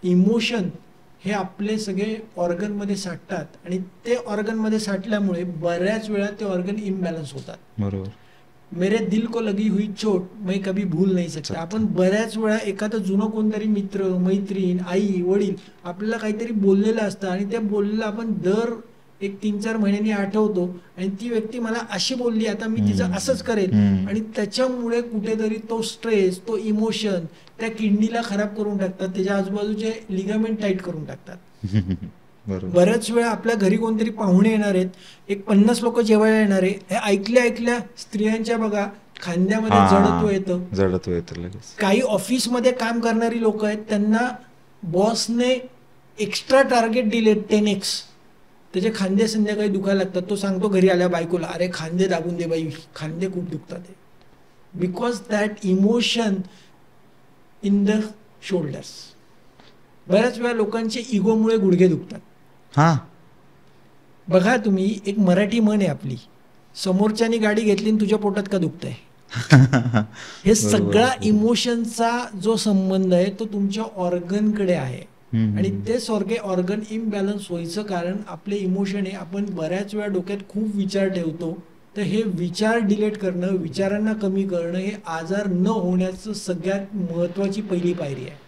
Emotion हे आपले सगळे ऑर्गनमध्ये साठतात आणि ते ऑर्गनमध्ये साठल्यामुळे बऱ्याच वेळा ते ऑर्गन इम्बॅलन्स होतात. बरोबर. मेरे दिल को लगी हुई चोट मैं कभी भूल नाही सकता. आपण बऱ्याच वेळा एखादं जुनं कोणतरी मित्र मैत्रीण आई वडील आपल्याला काहीतरी बोललेलं असतं आणि त्या बोललेलं आपण दर एक 3-4 महिन्यांनी आठवतो आणि ती व्यक्ती मला अशी बोलली आता मी तिचं असंच करेल आणि त्याच्यामुळे कुठेतरी तो स्ट्रेस तो इमोशन त्या किडनीला खराब करून टाकतात, त्याच्या आजूबाजूचे लिगामेंट टाईट करून टाकतात. बऱ्याच वेळा आपल्या घरी कोणतरी पाहुणे येणार आहेत, एक 50 लोक जेवायला येणार आहे, हे ऐकल्या स्त्रियांच्या बघा खांद्यामध्ये जडत्व येतं लगेच. काही ऑफिसमध्ये काम करणारी लोक आहेत, त्यांना बॉसने एक्स्ट्रा टार्गेट दिले 10x, त्याचे खांदे संध्याकाळी दुखायला लागतात. तो सांगतो घरी आल्या बायकोला, अरे खांदे दाबून दे बाई, खांदे खूप दुखतात. Because that emotion in the shoulders. बऱ्याच वेळा लोकांचे इगोमुळे गुडघे दुखतात. बघा तुम्ही, एक मराठी म्हण आहे आपली, समोरच्यानी गाडी घेतली आणि तुझ्या पोटात का दुखतंय. हे सगळा इमोशनचा जो संबंध आहे तो तुमच्या ऑर्गनकडे आहे आणि ते सगळे ऑर्गन इम्बॅलन्स व्हायचं कारण आपले इमोशन आहे. आपण बऱ्याच वेळा डोक्यात खूप विचार ठेवतो, तर हे विचार डिलीट करणं, विचारांना कमी करणं हे आजार न होण्याचं सगळ्यात महत्वाची पहिली पायरी आहे.